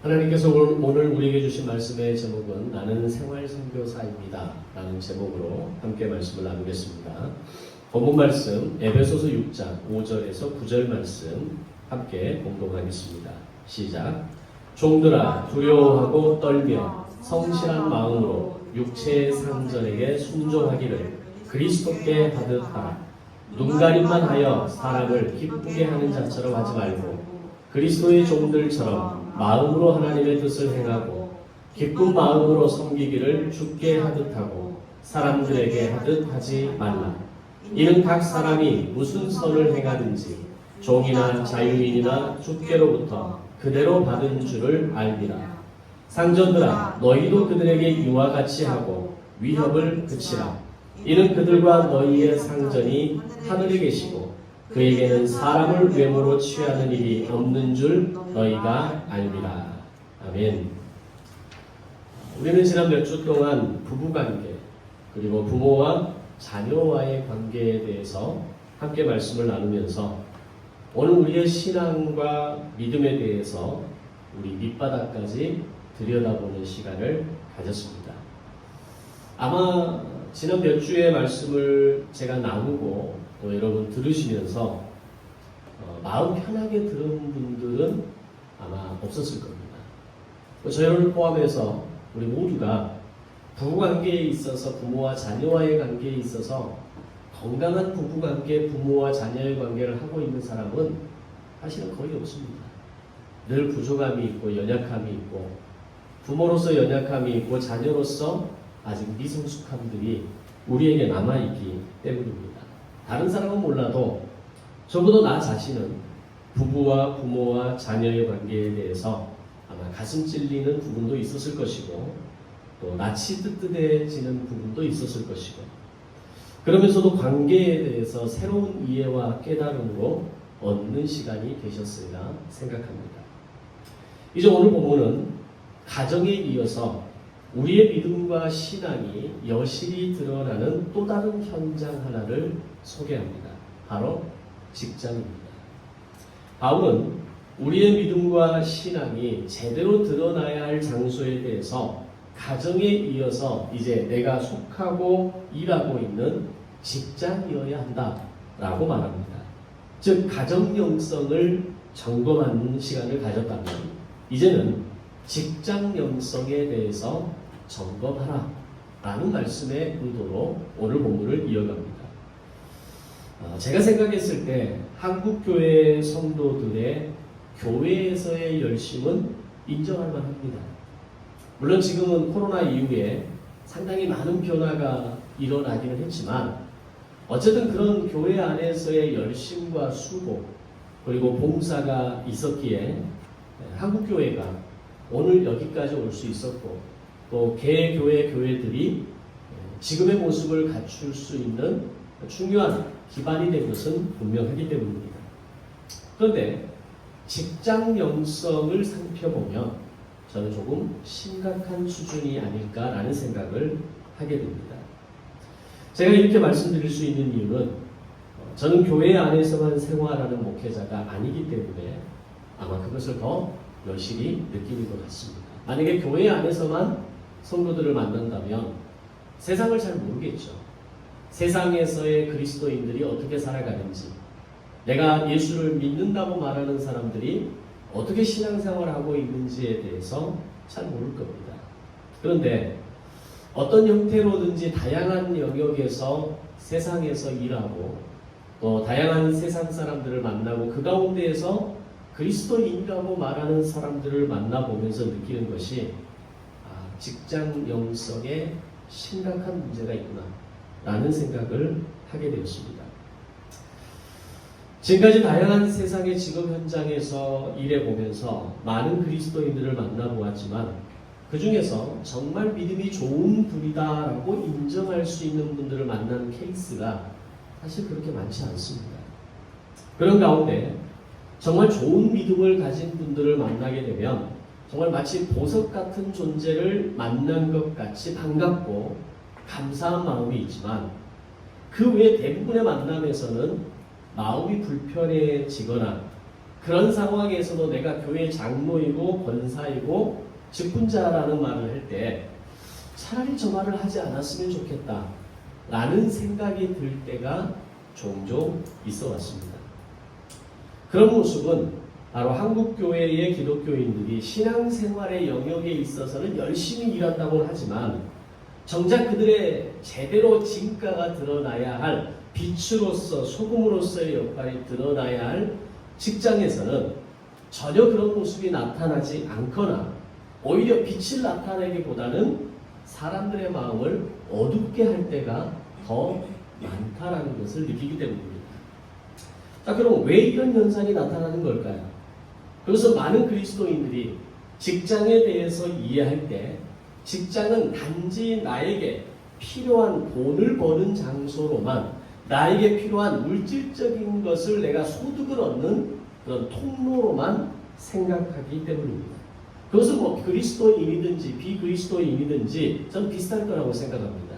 하나님께서 오늘 우리에게 주신 말씀의 제목은 나는 생활선교사입니다 라는 제목으로 함께 말씀을 나누겠습니다. 본문 말씀 에베소서 6장 5절에서 9절 말씀 함께 공동하겠습니다. 시작. 종들아 두려워하고 떨며 성실한 마음으로 육체의 상전에게 순종하기를 그리스도께 하듯 하라. 눈가림만 하여 사람을 기쁘게 하는 자처럼 하지 말고 그리스도의 종들처럼 마음으로 하나님의 뜻을 행하고 기쁜 마음으로 섬기기를 주께 하듯 하고 사람들에게 하듯 하지 말라. 이는 각 사람이 무슨 선을 행하든지 종이나 자유인이나 주께로부터 그대로 받은 줄을 알리라. 상전들아 너희도 그들에게 이와 같이 하고 위협을 그치라. 이는 그들과 너희의 상전이 하늘에 계시고 그에게는 사람을 외모로 취하는 일이 없는 줄 너희가 알리라. 아멘. 우리는 지난 몇 주 동안 부부관계 그리고 부모와 자녀와의 관계에 대해서 함께 말씀을 나누면서 오늘 우리의 신앙과 믿음에 대해서 우리 밑바닥까지 들여다보는 시간을 가졌습니다. 아마 지난 몇 주의 말씀을 제가 나누고 또 여러분 들으시면서 마음 편하게 들은 분들은 아마 없었을 겁니다. 저희를 포함해서 우리 모두가 부부관계에 있어서 부모와 자녀와의 관계에 있어서 건강한 부부관계, 부모와 자녀의 관계를 하고 있는 사람은 사실은 거의 없습니다. 늘 부족함이 있고 연약함이 있고 부모로서 연약함이 있고 자녀로서 아직 미성숙함들이 우리에게 남아있기 때문입니다. 다른 사람은 몰라도 적어도 나 자신은 부부와 부모와 자녀의 관계에 대해서 아마 가슴 찔리는 부분도 있었을 것이고 또 낯이 뜨뜻해지는 부분도 있었을 것이고 그러면서도 관계에 대해서 새로운 이해와 깨달음으로 얻는 시간이 되셨으리라 생각합니다. 이제 오늘 본문은 가정에 이어서 우리의 믿음과 신앙이 여실히 드러나는 또 다른 현장 하나를 소개합니다. 바로 직장입니다. 바울은 우리의 믿음과 신앙이 제대로 드러나야 할 장소에 대해서 가정에 이어서 이제 내가 속하고 일하고 있는 직장이어야 한다라고 말합니다. 즉 가정 영성을 점검하는 시간을 가졌다면 이제는 직장 영성에 대해서 점검하라 라는 말씀의 의도로 오늘 본문을 이어갑니다. 제가 생각했을 때 한국교회 성도들의 교회에서의 열심은 인정할 만합니다. 물론 지금은 코로나 이후에 상당히 많은 변화가 일어나기는 했지만 어쨌든 그런 교회 안에서의 열심과 수고 그리고 봉사가 있었기에 한국교회가 오늘 여기까지 올 수 있었고 또 개교회 교회들이 지금의 모습을 갖출 수 있는 중요한 기반이 된 것은 분명하기 때문입니다. 그런데 직장 영성을 살펴보면 저는 조금 심각한 수준이 아닐까라는 생각을 하게 됩니다. 제가 이렇게 말씀드릴 수 있는 이유는 저는 교회 안에서만 생활하는 목회자가 아니기 때문에 아마 그것을 더 여실히 느끼는 것 같습니다. 만약에 교회 안에서만 성도들을 만난다면 세상을 잘 모르겠죠. 세상에서의 그리스도인들이 어떻게 살아가는지, 내가 예수를 믿는다고 말하는 사람들이 어떻게 신앙생활을 하고 있는지에 대해서 잘 모를 겁니다. 그런데 어떤 형태로든지 다양한 영역에서 세상에서 일하고 또 다양한 세상 사람들을 만나고 그 가운데에서 그리스도인이라고 말하는 사람들을 만나보면서 느끼는 것이 직장 영성에 심각한 문제가 있구나 라는 생각을 하게 되었습니다. 지금까지 다양한 세상의 직업 현장에서 일해보면서 많은 그리스도인들을 만나보았지만 그 중에서 정말 믿음이 좋은 분이다라고 인정할 수 있는 분들을 만나는 케이스가 사실 그렇게 많지 않습니다. 그런 가운데 정말 좋은 믿음을 가진 분들을 만나게 되면 정말 마치 보석 같은 존재를 만난 것 같이 반갑고 감사한 마음이 있지만 그 외 대부분의 만남에서는 마음이 불편해지거나 그런 상황에서도 내가 교회 장로이고 권사이고 직분자라는 말을 할 때 차라리 저 말을 하지 않았으면 좋겠다 라는 생각이 들 때가 종종 있어 왔습니다. 그런 모습은 바로 한국교회의 기독교인들이 신앙생활의 영역에 있어서는 열심히 일한다고 하지만 정작 그들의 제대로 진가가 드러나야 할 빛으로서 소금으로서의 역할이 드러나야 할 직장에서는 전혀 그런 모습이 나타나지 않거나 오히려 빛을 나타내기보다는 사람들의 마음을 어둡게 할 때가 더 많다라는 것을 느끼기 때문입니다. 자, 그럼 왜 이런 현상이 나타나는 걸까요? 그래서 많은 그리스도인들이 직장에 대해서 이해할 때 직장은 단지 나에게 필요한 돈을 버는 장소로만, 나에게 필요한 물질적인 것을 내가 소득을 얻는 그런 통로로만 생각하기 때문입니다. 그것은 뭐 그리스도인이든지 비그리스도인이든지 전 비슷할 거라고 생각합니다.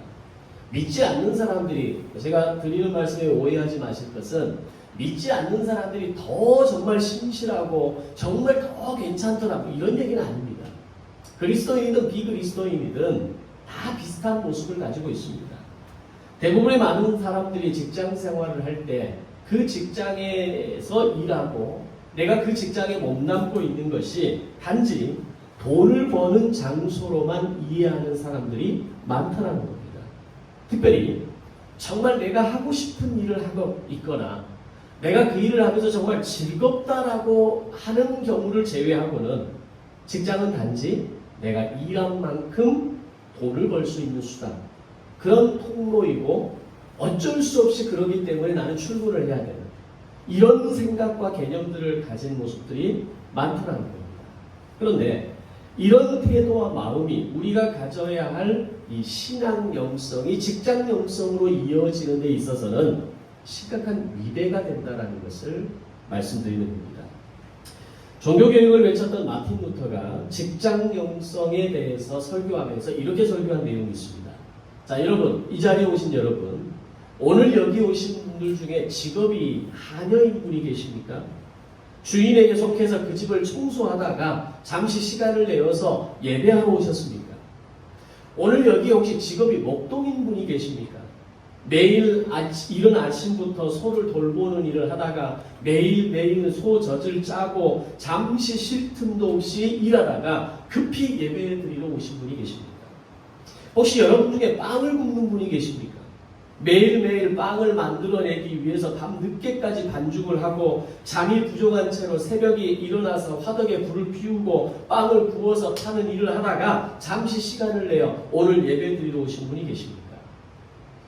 믿지 않는 사람들이, 제가 드리는 말씀에 오해하지 마실 것은 믿지 않는 사람들이 더 정말 신실하고 정말 더 괜찮더라고 이런 얘기는 아닙니다. 그리스도인이든 비그리스도인이든 다 비슷한 모습을 가지고 있습니다. 대부분의 많은 사람들이 직장 생활을 할 때 그 직장에서 일하고 내가 그 직장에 몸담고 있는 것이 단지 돈을 버는 장소로만 이해하는 사람들이 많다는 겁니다. 특별히 정말 내가 하고 싶은 일을 하고 있거나 내가 그 일을 하면서 정말 즐겁다라고 하는 경우를 제외하고는 직장은 단지 내가 일한 만큼 돈을 벌 수 있는 수단, 그런 통로이고 어쩔 수 없이 그러기 때문에 나는 출근을 해야 되는 이런 생각과 개념들을 가진 모습들이 많다는 겁니다. 그런데 이런 태도와 마음이 우리가 가져야 할 이 신앙 영성이 직장 영성으로 이어지는 데 있어서는 심각한 위배가 된다는 것을 말씀드리는 겁니다. 종교개혁을 외쳤던 마틴 루터가 직장 영성에 대해서 설교하면서 이렇게 설교한 내용이 있습니다. 자, 여러분, 이 자리에 오신 여러분, 오늘 여기 오신 분들 중에 직업이 하녀인 분이 계십니까? 주인에게 속해서 그 집을 청소하다가 잠시 시간을 내어서 예배하러 오셨습니까? 오늘 여기 혹시 직업이 목동인 분이 계십니까? 매일 이른 아침부터 소를 돌보는 일을 하다가 매일매일 소 젖을 짜고 잠시 쉴 틈도 없이 일하다가 급히 예배 드리러 오신 분이 계십니까? 혹시 여러분 중에 빵을 굽는 분이 계십니까? 매일매일 빵을 만들어내기 위해서 밤 늦게까지 반죽을 하고 잠이 부족한 채로 새벽에 일어나서 화덕에 불을 피우고 빵을 구워서 파는 일을 하다가 잠시 시간을 내어 오늘 예배 드리러 오신 분이 계십니까?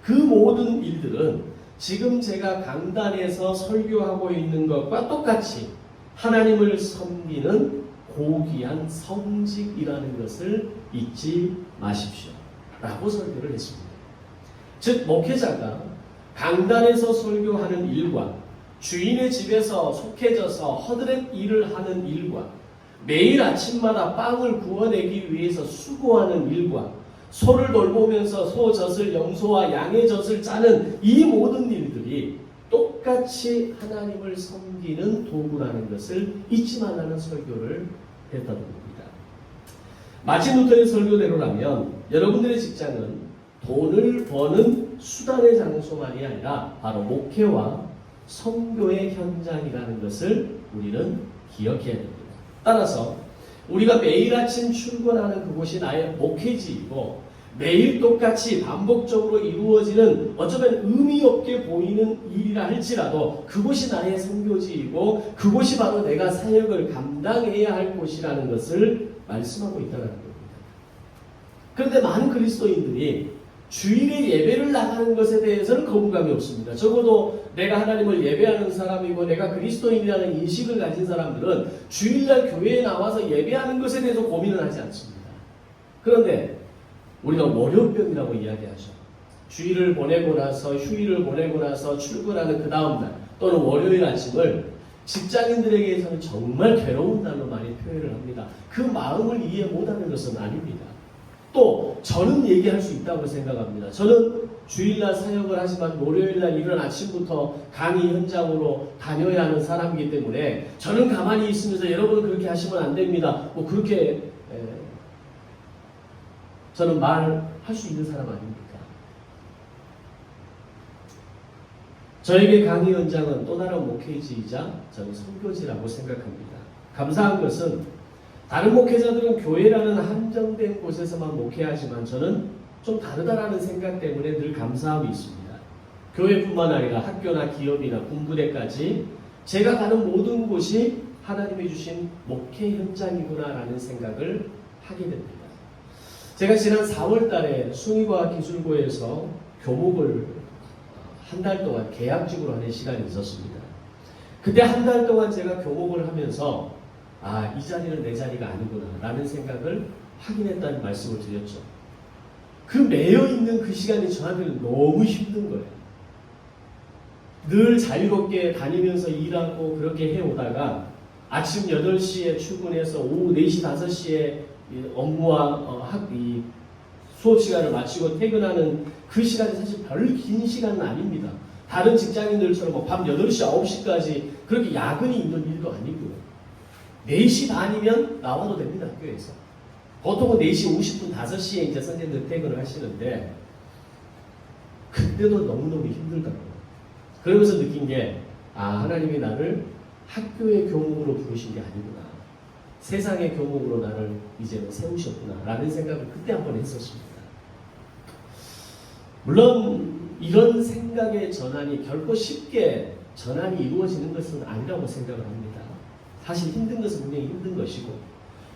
그 모든 일들은 지금 제가 강단에서 설교하고 있는 것과 똑같이 하나님을 섬기는 고귀한 성직이라는 것을 잊지 마십시오 라고 설교를 했습니다. 즉 목회자가 강단에서 설교하는 일과 주인의 집에서 속해져서 허드렛 일을 하는 일과 매일 아침마다 빵을 구워내기 위해서 수고하는 일과 소를 돌보면서 소 젖을 염소와 양의 젖을 짜는 이 모든 일들이 똑같이 하나님을 섬기는 도구라는 것을 잊지 말라는 설교를 했다는 겁니다. 마틴 루터의 설교대로라면 여러분들의 직장은 돈을 버는 수단의 장소만이 아니라 바로 목회와 선교의 현장이라는 것을 우리는 기억해야 됩니다. 따라서 우리가 매일 아침 출근하는 그곳이 나의 목회지이고 매일 똑같이 반복적으로 이루어지는 어쩌면 의미 없게 보이는 일이라 할지라도 그곳이 나의 선교지이고 그곳이 바로 내가 사역을 감당해야 할 곳이라는 것을 말씀하고 있다는 겁니다. 그런데 많은 그리스도인들이 주일에 예배를 나가는 것에 대해서는 거부감이 없습니다. 적어도 내가 하나님을 예배하는 사람이고 내가 그리스도인이라는 인식을 가진 사람들은 주일날 교회에 나와서 예배하는 것에 대해서 고민을 하지 않습니다. 그런데 우리가 월요병이라고 이야기하죠. 주일을 보내고 나서 휴일을 보내고 나서 출근하는 그 다음날 또는 월요일 아침을 직장인들에게서는 정말 괴로운 날로 많이 표현을 합니다. 그 마음을 이해 못하는 것은 아닙니다. 또 저는 얘기할 수 있다고 생각합니다. 저는 주일날 사역을 하지만 월요일날 이른 아침부터 강의 현장으로 다녀야 하는 사람이기 때문에 저는 가만히 있으면서 여러분 그렇게 하시면 안 됩니다. 뭐 그렇게 저는 말할 수 있는 사람 아닙니까? 저에게 강의 현장은 또 다른 목회지이자 저는 선교지라고 생각합니다. 감사한 것은 다른 목회자들은 교회라는 한정된 곳에서만 목회하지만 저는 좀 다르다라는 생각 때문에 늘 감사함이 있습니다. 교회뿐만 아니라 학교나 기업이나 군부대까지 제가 가는 모든 곳이 하나님이 주신 목회 현장이구나라는 생각을 하게 됩니다. 제가 지난 4월 달에 숭의과학기술고에서 교목을 한 달 동안 계약직으로 하는 시간이 있었습니다. 그때 한 달 동안 제가 교목을 하면서 이 자리는 내 자리가 아니구나 라는 생각을 확인했다는 말씀을 드렸죠. 그 매여있는 그 시간이 저한테는 너무 힘든 거예요. 늘 자유롭게 다니면서 일하고 그렇게 해오다가 아침 8시에 출근해서 오후 4시, 5시에 업무와 수업 시간을 마치고 퇴근하는 그 시간이 사실 별 긴 시간은 아닙니다. 다른 직장인들처럼 밤 8시, 9시까지 그렇게 야근이 있는 일도 아니고요. 4시 반이면 나와도 됩니다, 학교에서. 보통은 4시 50분, 5시에 이제 선생님들 퇴근을 하시는데, 그때도 너무너무 힘들더라고요. 그러면서 느낀 게, 하나님이 나를 학교의 교목으로 부르신 게 아니구나. 세상의 교목으로 나를 이제는 세우셨구나. 라는 생각을 그때 한번 했었습니다. 물론, 이런 생각의 전환이 결코 쉽게 전환이 이루어지는 것은 아니라고 생각을 합니다. 사실 힘든 것은 분명히 힘든 것이고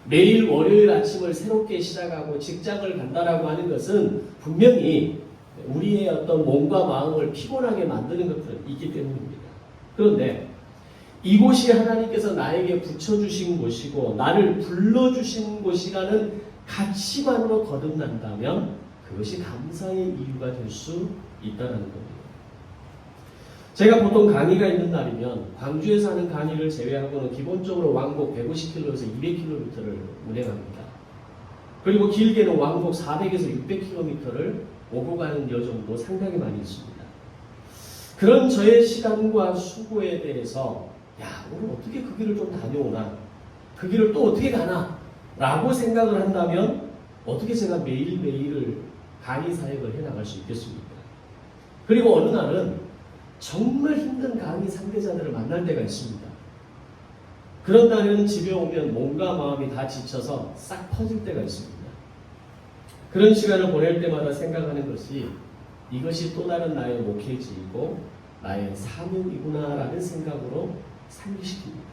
매일 월요일 아침을 새롭게 시작하고 직장을 간다라고 하는 것은 분명히 우리의 어떤 몸과 마음을 피곤하게 만드는 것들은 있기 때문입니다. 그런데 이곳이 하나님께서 나에게 붙여주신 곳이고 나를 불러주신 곳이라는 가치만으로 거듭난다면 그것이 감사의 이유가 될 수 있다는 겁니다. 제가 보통 강의가 있는 날이면 광주에서 하는 강의를 제외하고는 기본적으로 왕복 150km에서 200km를 운행합니다. 그리고 길게는 왕복 400에서 600km를 오고 가는 여정도 상당히 많이 있습니다. 그런 저의 시간과 수고에 대해서 오늘 어떻게 그 길을 좀 다녀오나, 그 길을 또 어떻게 가나 라고 생각을 한다면 어떻게 제가 매일매일을 강의 사역을 해나갈 수 있겠습니까? 그리고 어느 날은 정말 힘든 강의 상대자들을 만날 때가 있습니다. 그런 날은 집에 오면 몸과 마음이 다 지쳐서 싹 퍼질 때가 있습니다. 그런 시간을 보낼 때마다 생각하는 것이 이것이 또 다른 나의 목회지이고 나의 사명이구나라는 생각으로 상기시킵니다.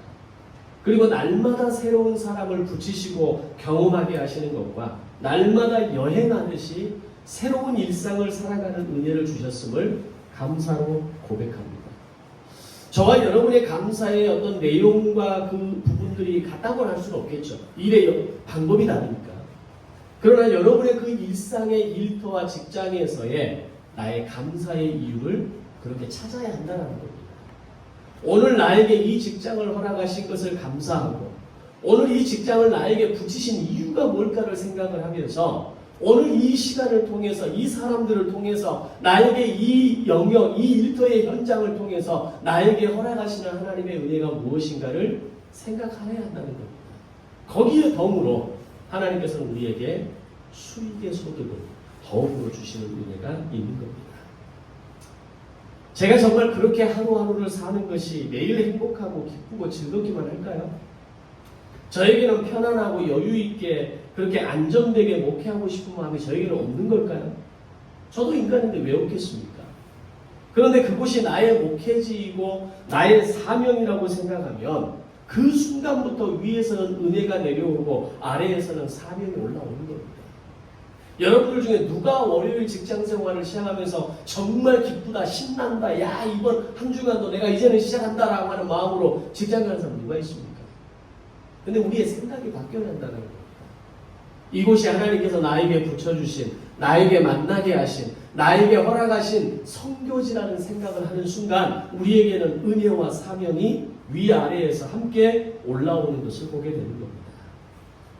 그리고 날마다 새로운 사람을 붙이시고 경험하게 하시는 것과 날마다 여행하듯이 새로운 일상을 살아가는 은혜를 주셨음을 감사로 고백합니다. 저와 여러분의 감사의 어떤 내용과 그 부분들이 같다고는 할 수는 없겠죠. 일의 방법이 다르니까. 그러나 여러분의 그 일상의 일터와 직장에서의 나의 감사의 이유를 그렇게 찾아야 한다는 겁니다. 오늘 나에게 이 직장을 허락하신 것을 감사하고 오늘 이 직장을 나에게 붙이신 이유가 뭘까를 생각을 하면서 오늘 이 시간을 통해서 이 사람들을 통해서 나에게 이 영역, 이 일터의 현장을 통해서 나에게 허락하시는 하나님의 은혜가 무엇인가를 생각해야 한다는 겁니다. 거기에 덤으로 하나님께서는 우리에게 수익의 소득을 더욱으로 주시는 은혜가 있는 겁니다. 제가 정말 그렇게 하루하루를 사는 것이 매일 행복하고 기쁘고 즐겁기만 할까요? 저에게는 편안하고 여유있게 그렇게 안정되게 목회하고 싶은 마음이 저에게는 없는 걸까요? 저도 인간인데 왜 없겠습니까? 그런데 그곳이 나의 목회지이고 나의 사명이라고 생각하면 그 순간부터 위에서는 은혜가 내려오고 아래에서는 사명이 올라오는 겁니다. 여러분들 중에 누가 월요일 직장생활을 시작하면서 정말 기쁘다, 신난다, 이번 한 주간도 내가 이제는 시작한다라고 하는 마음으로 직장 가는 사람 누가 있습니까? 근데 우리의 생각이 바뀌어야 한다는 겁니다. 이곳이 하나님께서 나에게 붙여주신, 나에게 만나게 하신, 나에게 허락하신 선교지라는 생각을 하는 순간 우리에게는 은혜와 사명이 위아래에서 함께 올라오는 것을 보게 되는 겁니다.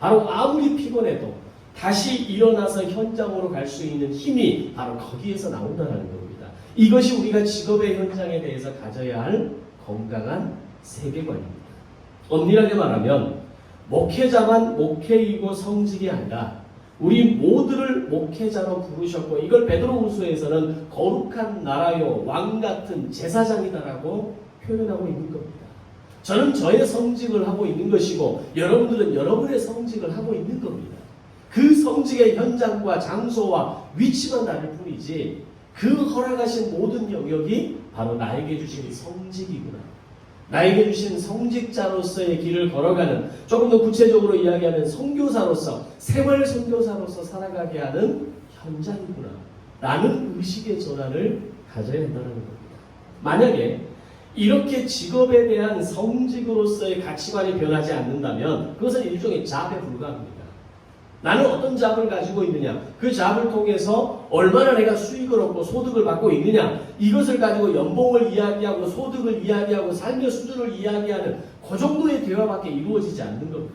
바로 아무리 피곤해도 다시 일어나서 현장으로 갈 수 있는 힘이 바로 거기에서 나온다는 겁니다. 이것이 우리가 직업의 현장에 대해서 가져야 할 건강한 세계관입니다. 엄밀하게 말하면 목회자만 목회이고 성직이 아니라 우리 모두를 목회자로 부르셨고, 이걸 베드로후서에서는 거룩한 나라요 왕 같은 제사장이다라고 표현하고 있는 겁니다. 저는 저의 성직을 하고 있는 것이고 여러분들은 여러분의 성직을 하고 있는 겁니다. 그 성직의 현장과 장소와 위치만 다를 뿐이지 그 허락하신 모든 영역이 바로 나에게 주신 성직이구나. 나에게 주신 성직자로서의 길을 걸어가는, 조금 더 구체적으로 이야기하면 선교사로서, 생활 선교사로서 살아가게 하는 현장이구나 라는 의식의 전환을 가져야 한다는 겁니다. 만약에 이렇게 직업에 대한 성직으로서의 가치관이 변하지 않는다면 그것은 일종의 잡에 불과합니다. 나는 어떤 잡을 가지고 있느냐, 그 잡을 통해서 얼마나 내가 수익을 얻고 소득을 받고 있느냐, 이것을 가지고 연봉을 이야기하고 소득을 이야기하고 삶의 수준을 이야기하는 그 정도의 대화밖에 이루어지지 않는 겁니다.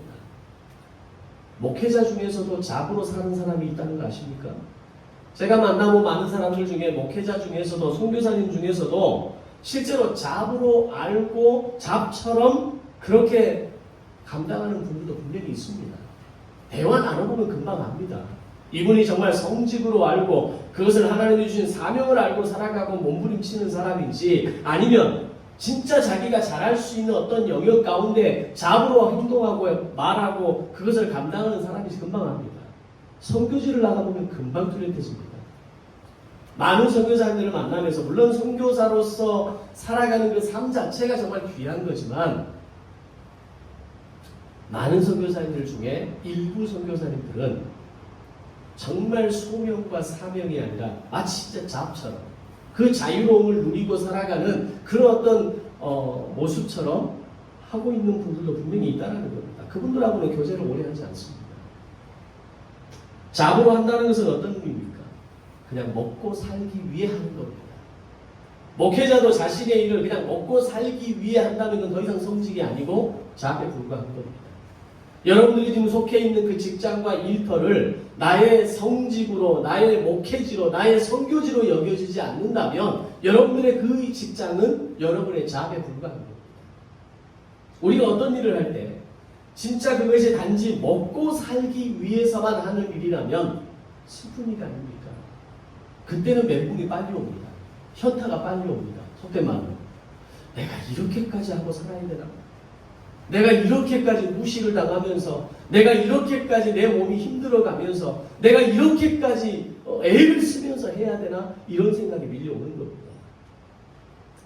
목회자 중에서도 잡으로 사는 사람이 있다는 거 아십니까? 제가 만나본 많은 사람들 중에 목회자 중에서도 선교사님 중에서도 실제로 잡으로 알고 잡처럼 그렇게 감당하는 분들도 분명히 있습니다. 대화 나눠보면 금방 압니다. 이분이 정말 성직으로 알고 그것을 하나님이 주신 사명을 알고 살아가고 몸부림치는 사람인지, 아니면 진짜 자기가 잘할 수 있는 어떤 영역 가운데 잡으로 행동하고 말하고 그것을 감당하는 사람인지 금방 압니다. 선교지를 나가보면 금방 뚜렷해집니다. 많은 선교사님들을 만나면서 물론 선교사로서 살아가는 그 삶 자체가 정말 귀한 거지만, 많은 선교사님들 중에 일부 선교사님들은 정말 소명과 사명이 아니라 마치 진짜 잡처럼 그 자유로움을 누리고 살아가는 그런 어떤 모습처럼 하고 있는 분들도 분명히 있다는 겁니다. 그분들하고는 교제를 오래 하지 않습니다. 잡으로 한다는 것은 어떤 의미입니까? 그냥 먹고 살기 위해 하는 겁니다. 목회자도 자신의 일을 그냥 먹고 살기 위해 한다는 건 더 이상 성직이 아니고 잡에 불과한 겁니다. 여러분들이 지금 속해 있는 그 직장과 일터를 나의 성직으로, 나의 목회지로, 나의 선교지로 여겨지지 않는다면 여러분들의 그 직장은 여러분의 잡에 불과한 겁니다. 우리가 어떤 일을 할 때 진짜 그것이 단지 먹고 살기 위해서만 하는 일이라면 슬픈 일 아닙니까? 그때는 멘붕이 빨리 옵니다. 현타가 빨리 옵니다. 속된 말로. 내가 이렇게까지 하고 살아야 되나? 내가 이렇게까지 무시를 당하면서, 내가 이렇게까지 내 몸이 힘들어가면서, 내가 이렇게까지 애를 쓰면서 해야 되나? 이런 생각이 밀려오는 겁니다.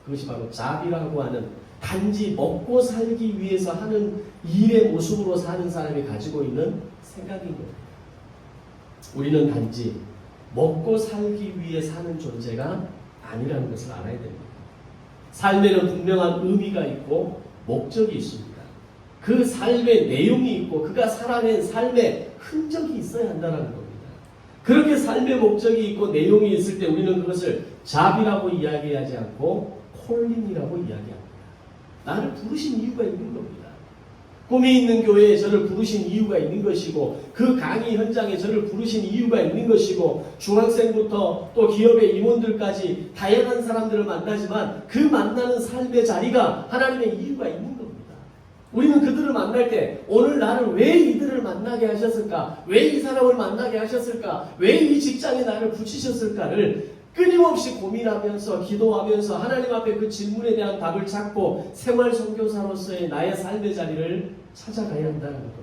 그것이 바로 잡이라고 하는, 단지 먹고 살기 위해서 하는 일의 모습으로 사는 사람이 가지고 있는 생각인 겁니다. 우리는 단지 먹고 살기 위해 사는 존재가 아니라는 것을 알아야 됩니다. 삶에는 분명한 의미가 있고 목적이 있습니다. 그 삶의 내용이 있고 그가 살아낸 삶의 흔적이 있어야 한다는 겁니다. 그렇게 삶의 목적이 있고 내용이 있을 때 우리는 그것을 잡이라고 이야기하지 않고 콜링이라고 이야기합니다. 나를 부르신 이유가 있는 겁니다. 꿈이 있는 교회에 저를 부르신 이유가 있는 것이고, 그 강의 현장에 저를 부르신 이유가 있는 것이고, 중학생부터 또 기업의 임원들까지 다양한 사람들을 만나지만 그 만나는 삶의 자리가 하나님의 이유가 있는 겁니다. 우리는 그들을 만날 때 오늘 나를 왜 이들을 만나게 하셨을까? 왜 이 사람을 만나게 하셨을까? 왜 이 직장에 나를 붙이셨을까를 끊임없이 고민하면서 기도하면서 하나님 앞에 그 질문에 대한 답을 찾고 생활 선교사로서의 나의 삶의 자리를 찾아가야 한다는 겁니다.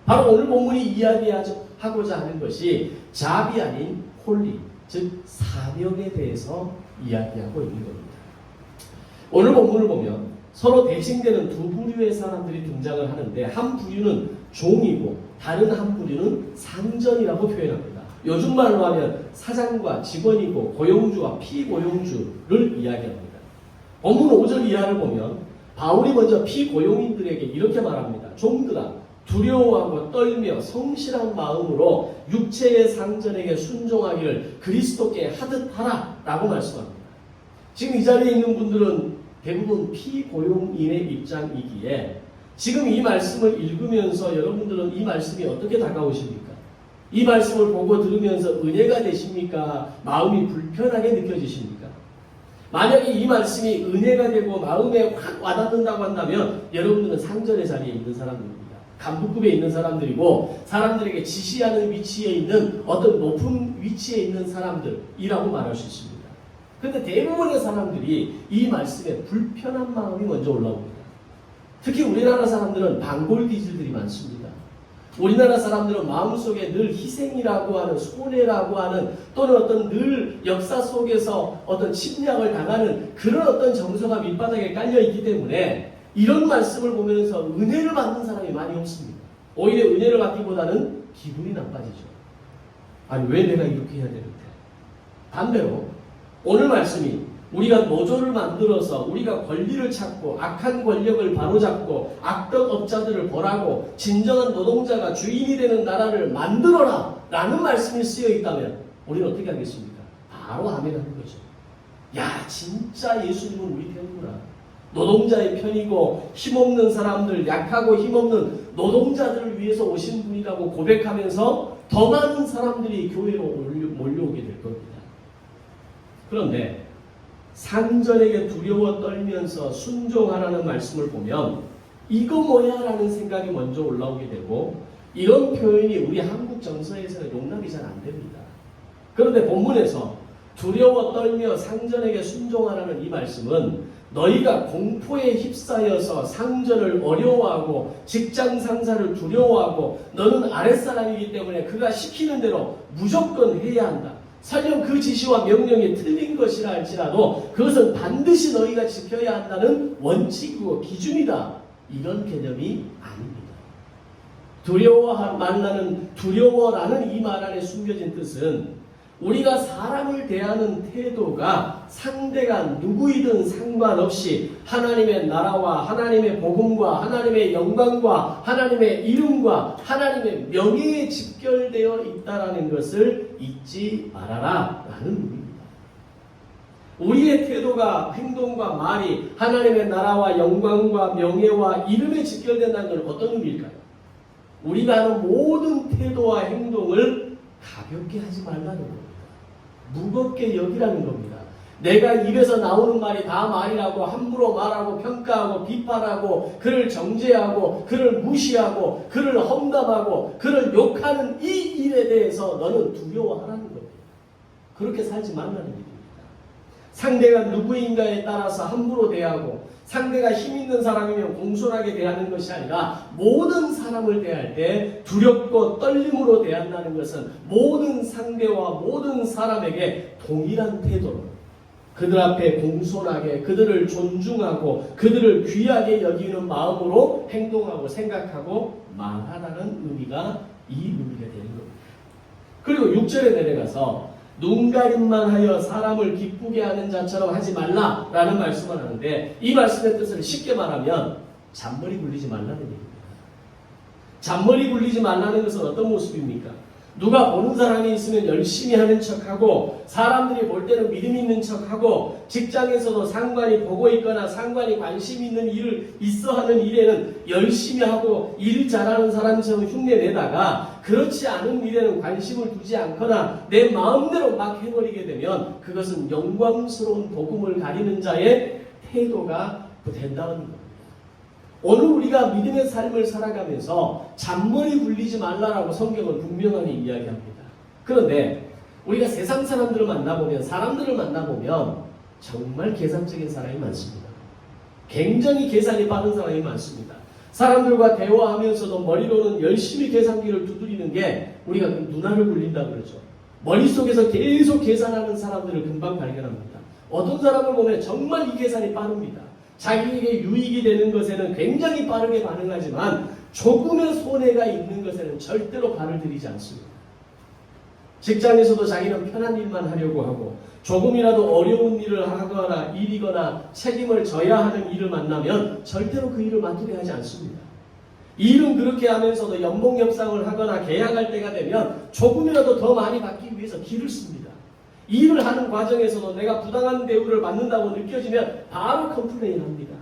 바로 오늘 본문이 이야기하고자 하는 것이 잡이 아닌 홀리, 즉 사명에 대해서 이야기하고 있는 겁니다. 오늘 본문을 보면 서로 대칭되는 두 부류의 사람들이 등장을 하는데, 한 부류는 종이고 다른 한 부류는 상전이라고 표현합니다. 요즘 말로 하면 사장과 직원이고 고용주와 피고용주를 이야기합니다. 본문 5절 이하를 보면 바울이 먼저 피고용인들에게 이렇게 말합니다. 종들아, 두려워하고 떨며 성실한 마음으로 육체의 상전에게 순종하기를 그리스도께 하듯 하라 라고 말씀합니다. 지금 이 자리에 있는 분들은 대부분 피고용인의 입장이기에 지금 이 말씀을 읽으면서 여러분들은 이 말씀이 어떻게 다가오십니까? 이 말씀을 보고 들으면서 은혜가 되십니까? 마음이 불편하게 느껴지십니까? 만약에 이 말씀이 은혜가 되고 마음에 확 와닿는다고 한다면 여러분들은 상전의 자리에 있는 사람들입니다. 간부급에 있는 사람들이고 사람들에게 지시하는 위치에 있는 어떤 높은 위치에 있는 사람들이라고 말할 수 있습니다. 그런데 대부분의 사람들이 이 말씀에 불편한 마음이 먼저 올라옵니다. 특히 우리나라 사람들은 방골기질들이 많습니다. 우리나라 사람들은 마음속에 늘 희생이라고 하는, 손해라고 하는, 또는 어떤 늘 역사 속에서 어떤 침략을 당하는 그런 어떤 정서가 밑바닥에 깔려있기 때문에 이런 말씀을 보면서 은혜를 받는 사람이 많이 없습니다. 오히려 은혜를 받기보다는 기분이 나빠지죠. 아니 왜 내가 이렇게 해야 되는데. 반대로 오늘 말씀이 우리가 노조를 만들어서 우리가 권리를 찾고 악한 권력을 바로잡고 악덕업자들을 벌하고 진정한 노동자가 주인이 되는 나라를 만들어라 라는 말씀이 쓰여 있다면 우리는 어떻게 하겠습니까? 바로 아멘 하는 거죠. 야 진짜 예수님은 우리 편이구나. 노동자의 편이고 힘없는 사람들, 약하고 힘없는 노동자들을 위해서 오신 분이라고 고백하면서 더 많은 사람들이 교회로 몰려오게 될 겁니다. 그런데 상전에게 두려워 떨면서 순종하라는 말씀을 보면 이거 뭐야 라는 생각이 먼저 올라오게 되고 이런 표현이 우리 한국 정서에서는 용납이 잘 안 됩니다. 그런데 본문에서 두려워 떨며 상전에게 순종하라는 이 말씀은 너희가 공포에 휩싸여서 상전을 어려워하고 직장 상사를 두려워하고 너는 아랫사람이기 때문에 그가 시키는 대로 무조건 해야 한다. 설령 그 지시와 명령이 틀린 것이라 할지라도 그것은 반드시 너희가 지켜야 한다는 원칙이고 기준이다. 이런 개념이 아닙니다. 두려워라는 이 말 안에 숨겨진 뜻은 우리가 사람을 대하는 태도가 상대가 누구이든 상관없이 하나님의 나라와 하나님의 복음과 하나님의 영광과 하나님의 이름과 하나님의 명예에 직결되어 있다는 것을 잊지 말아라 라는 의미입니다. 우리의 태도가 행동과 말이 하나님의 나라와 영광과 명예와 이름에 직결된다는 건 어떤 의미일까요? 우리가 하는 모든 태도와 행동을 가볍게 하지 말라는 겁니다. 무겁게 여기라는 겁니다. 내가 입에서 나오는 말이 다 말이라고 함부로 말하고 평가하고 비판하고 그를 정죄하고 그를 무시하고 그를 험담하고 그를 욕하는 이 일에 대해서 너는 두려워하라는 겁니다. 그렇게 살지 말라는 얘기입니다. 상대가 누구인가에 따라서 함부로 대하고 상대가 힘 있는 사람이면 공손하게 대하는 것이 아니라 모든 사람을 대할 때 두렵고 떨림으로 대한다는 것은 모든 상대와 모든 사람에게 동일한 태도로 그들 앞에 공손하게 그들을 존중하고 그들을 귀하게 여기는 마음으로 행동하고 생각하고 말하라는 의미가 이 의미가 되는 겁니다. 그리고 6절에 내려가서 눈가림만 하여 사람을 기쁘게 하는 자처럼 하지 말라라는 말씀을 하는데 이 말씀의 뜻을 쉽게 말하면 잔머리 굴리지 말라는 얘기입니다. 잔머리 굴리지 말라는 것은 어떤 모습입니까? 누가 보는 사람이 있으면 열심히 하는 척하고 사람들이 볼 때는 믿음 있는 척하고 직장에서도 상관이 보고 있거나 상관이 관심 있는 일을 있어하는 일에는 열심히 하고 일 잘하는 사람처럼 흉내내다가 그렇지 않은 일에는 관심을 두지 않거나 내 마음대로 막 해버리게 되면 그것은 영광스러운 복음을 가리는 자의 태도가 된다는 겁니다. 오늘 우리가 믿음의 삶을 살아가면서 잔머리 굴리지 말라라고 성경은 분명하게 이야기합니다. 그런데 우리가 세상 사람들을 만나보면 사람들을 만나보면 정말 계산적인 사람이 많습니다. 굉장히 계산이 빠른 사람이 많습니다. 사람들과 대화하면서도 머리로는 열심히 계산기를 두드리는 게 우리가 그 눈알을 굴린다고 그러죠. 머릿속에서 계속 계산하는 사람들을 금방 발견합니다. 어떤 사람을 보면 정말 이 계산이 빠릅니다. 자기에게 유익이 되는 것에는 굉장히 빠르게 반응하지만 조금의 손해가 있는 것에는 절대로 발을 들이지 않습니다. 직장에서도 자기는 편한 일만 하려고 하고 조금이라도 어려운 일을 하거나 일이거나 책임을 져야 하는 일을 만나면 절대로 그 일을 맡으려 하지 않습니다. 일은 그렇게 하면서도 연봉 협상을 하거나 계약할 때가 되면 조금이라도 더 많이 받기 위해서 기를 씁니다. 일을 하는 과정에서도 내가 부당한 대우를 받는다고 느껴지면 바로 컴플레인 합니다.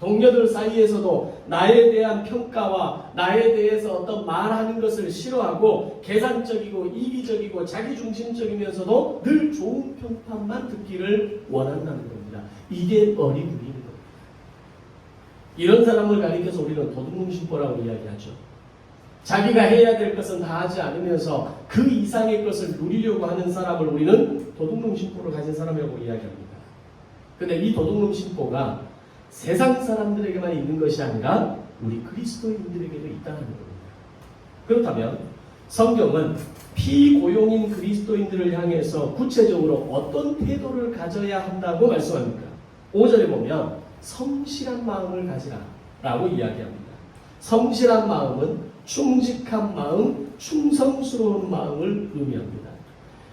동료들 사이에서도 나에 대한 평가와 나에 대해서 어떤 말하는 것을 싫어하고 계산적이고 이기적이고 자기중심적이면서도 늘 좋은 평판만 듣기를 원한다는 겁니다. 이게 어리부리인 겁니다. 이런 사람을 가리켜서 우리는 도둑놈심보라고 이야기하죠. 자기가 해야 될 것은 다 하지 않으면서 그 이상의 것을 누리려고 하는 사람을 우리는 도둑놈심보를 가진 사람이라고 이야기합니다. 근데 이 도둑놈심보가 세상 사람들에게만 있는 것이 아니라 우리 그리스도인들에게도 있다는 겁니다. 그렇다면 성경은 피고용인 그리스도인들을 향해서 구체적으로 어떤 태도를 가져야 한다고 말씀합니까? 5절에 보면 성실한 마음을 가지라 라고 이야기합니다. 성실한 마음은 충직한 마음, 충성스러운 마음을 의미합니다.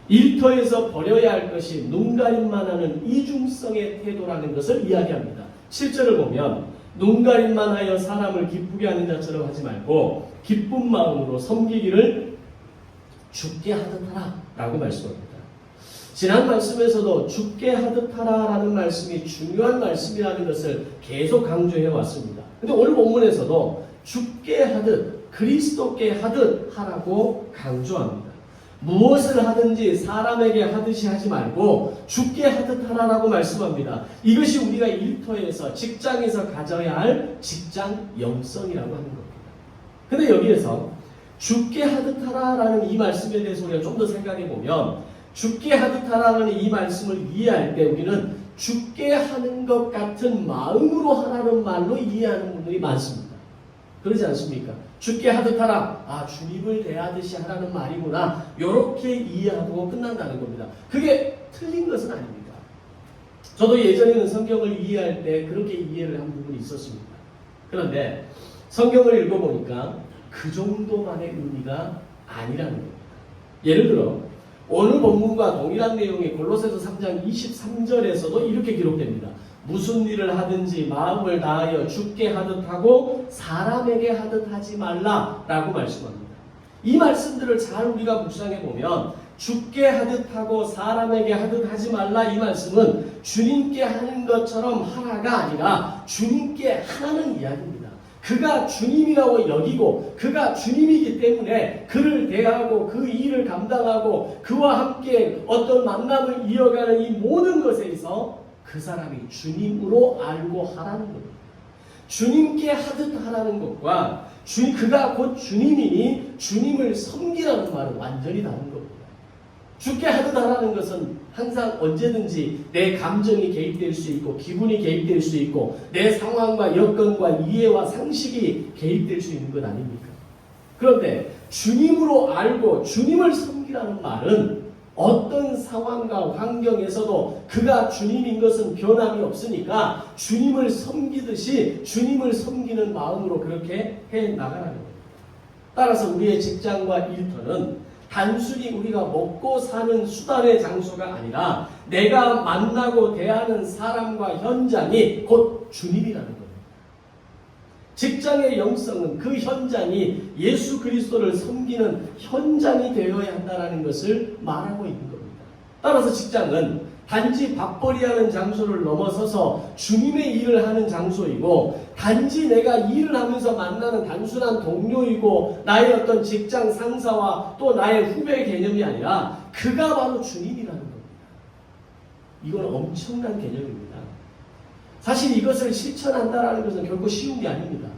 일터에서 버려야 할 것이 눈가림만 하는 이중성의 태도라는 것을 이야기합니다. 7절을 보면 눈가림만 하여 사람을 기쁘게 하는 자처럼 하지 말고 기쁜 마음으로 섬기기를 죽게 하듯 하라 라고 말씀합니다. 지난 말씀에서도 죽게 하듯 하라 라는 말씀이 중요한 말씀이라는 것을 계속 강조해 왔습니다. 근데 오늘 본문에서도 죽게 하듯 그리스도께 하듯 하라고 강조합니다. 무엇을 하든지 사람에게 하듯이 하지 말고 죽게 하듯 하라라고 말씀합니다. 이것이 우리가 일터에서 직장에서 가져야 할 직장 영성이라고 하는 겁니다. 근데 여기에서 죽게 하듯 하라라는 이 말씀에 대해서 우리가 좀 더 생각해 보면 죽게 하듯 하라는 이 말씀을 이해할 때 우리는 죽게 하는 것 같은 마음으로 하라는 말로 이해하는 분들이 많습니다. 그러지 않습니까? 죽게 하듯 하라. 아, 주님을 대하듯이 하라는 말이구나. 이렇게 이해하고 끝난다는 겁니다. 그게 틀린 것은 아닙니다. 저도 예전에는 성경을 이해할 때 그렇게 이해를 한 부분이 있었습니다. 그런데 성경을 읽어보니까 그 정도만의 의미가 아니라는 겁니다. 예를 들어 오늘 본문과 동일한 내용이 골로새서 3장 23절에서도 이렇게 기록됩니다. 무슨 일을 하든지 마음을 다하여 죽게 하듯 하고 사람에게 하듯 하지 말라라고 말씀합니다. 이 말씀들을 잘 우리가 묵상해 보면 죽게 하듯 하고 사람에게 하듯 하지 말라 이 말씀은 주님께 하는 것처럼 하라가 아니라 주님께 하라는 이야기입니다. 그가 주님이라고 여기고 그가 주님이기 때문에 그를 대하고 그 일을 감당하고 그와 함께 어떤 만남을 이어가는 이 모든 것에 있어 그 사람이 주님으로 알고 하라는 겁니다. 주님께 하듯 하라는 것과 그가 곧 주님이니 주님을 섬기라는 말은 완전히 다른 겁니다. 죽게 하듯 하라는 것은 항상 언제든지 내 감정이 개입될 수 있고 기분이 개입될 수 있고 내 상황과 여건과 이해와 상식이 개입될 수 있는 것 아닙니까? 그런데 주님으로 알고 주님을 섬기라는 말은 어떤 상황과 환경에서도 그가 주님인 것은 변함이 없으니까 주님을 섬기듯이 주님을 섬기는 마음으로 그렇게 해나가라는 겁니다. 따라서 우리의 직장과 일터는 단순히 우리가 먹고 사는 수단의 장소가 아니라 내가 만나고 대하는 사람과 현장이 곧 주님이라는 겁니다. 직장의 영성은 그 현장이 예수 그리스도를 섬기는 현장이 되어야 한다는 것을 말하고 있는 겁니다. 따라서 직장은 단지 밥벌이하는 장소를 넘어서서 주님의 일을 하는 장소이고 단지 내가 일을 하면서 만나는 단순한 동료이고 나의 어떤 직장 상사와 또 나의 후배 개념이 아니라 그가 바로 주님이라는 겁니다. 이건 엄청난 개념입니다. 사실 이것을 실천한다는 것은 결코 쉬운 게 아닙니다.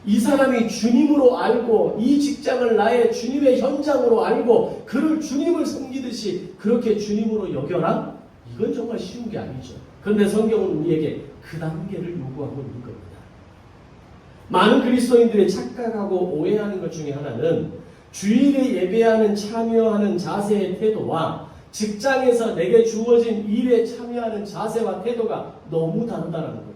이 사람이 주님으로 알고 이 직장을 나의 주님의 현장으로 알고 그를 주님을 섬기듯이 그렇게 주님으로 여겨라? 이건 정말 쉬운 게 아니죠. 그런데 성경은 우리에게 그 단계를 요구하고 있는 겁니다. 많은 그리스도인들이 착각하고 오해하는 것 중에 하나는 주일에 예배하는 참여하는 자세의 태도와 직장에서 내게 주어진 일에 참여하는 자세와 태도가 너무 다르다는 겁니다.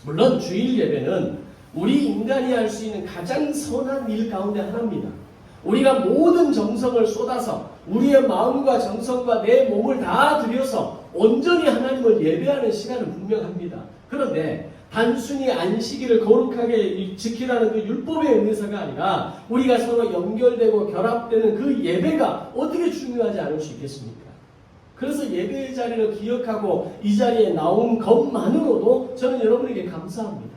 물론 주일 예배는 우리 인간이 할 수 있는 가장 선한 일 가운데 하나입니다. 우리가 모든 정성을 쏟아서 우리의 마음과 정성과 내 몸을 다 들여서 온전히 하나님을 예배하는 시간은 분명합니다. 그런데 단순히 안식일을 거룩하게 지키라는 그 율법의 의미서가 아니라 우리가 서로 연결되고 결합되는 그 예배가 어떻게 중요하지 않을 수 있겠습니까? 그래서 예배의 자리를 기억하고 이 자리에 나온 것만으로도 저는 여러분에게 감사합니다.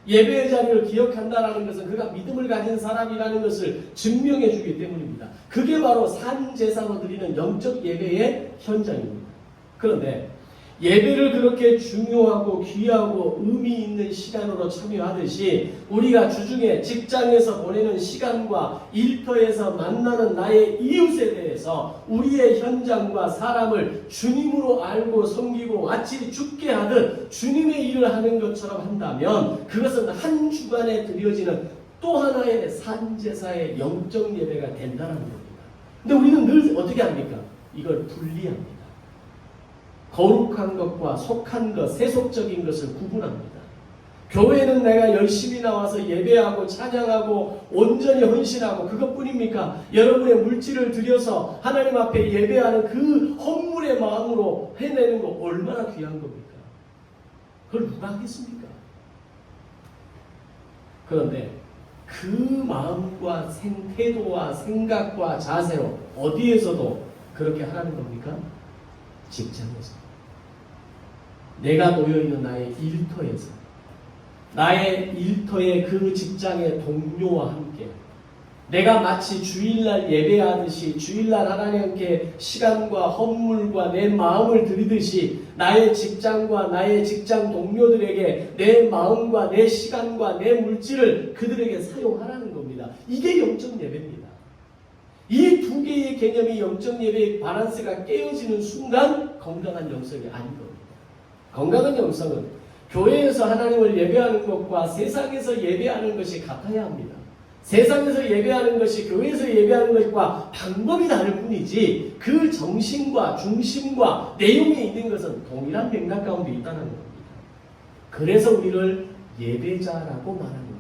예배의 자리를 기억한다는 것은 그가 믿음을 가진 사람이라는 것을 증명해 주기 때문입니다. 그게 바로 산제사로 드리는 영적 예배의 현장입니다. 그런데 예배를 그렇게 중요하고 귀하고 의미 있는 시간으로 참여하듯이 우리가 주중에 직장에서 보내는 시간과 일터에서 만나는 나의 이웃에 대해서 우리의 현장과 사람을 주님으로 알고 섬기고 마치 죽게 하듯 주님의 일을 하는 것처럼 한다면 그것은 한 주간에 드려지는 또 하나의 산제사의 영적 예배가 된다는 겁니다. 근데 우리는 늘 어떻게 합니까? 이걸 분리합니다. 거룩한 것과 속한 것, 세속적인 것을 구분합니다. 교회는 내가 열심히 나와서 예배하고 찬양하고 온전히 헌신하고 그것뿐입니까? 여러분의 물질을 들여서 하나님 앞에 예배하는 그 헌물의 마음으로 해내는 거 얼마나 귀한 겁니까? 그걸 누가 하겠습니까? 그런데 그 마음과 태도와 생각과 자세로 어디에서도 그렇게 하라는 겁니까? 직장에서. 내가 놓여있는 나의 일터에서, 나의 일터의 그 직장의 동료와 함께 내가 마치 주일날 예배하듯이 주일날 하나님께 시간과 헌물과 내 마음을 드리듯이 나의 직장과 나의 직장 동료들에게 내 마음과 내 시간과 내 물질을 그들에게 사용하라는 겁니다. 이게 영적 예배입니다. 이 두 개의 개념이 영적 예배의 밸런스가 깨어지는 순간 건강한 영성이 아닌 겁니다. 건강한 영성은 교회에서 하나님을 예배하는 것과 세상에서 예배하는 것이 같아야 합니다. 세상에서 예배하는 것이 교회에서 예배하는 것과 방법이 다를 뿐이지 그 정신과 중심과 내용에 있는 것은 동일한 맥락 가운데 있다는 겁니다. 그래서 우리를 예배자라고 말하는 겁니다.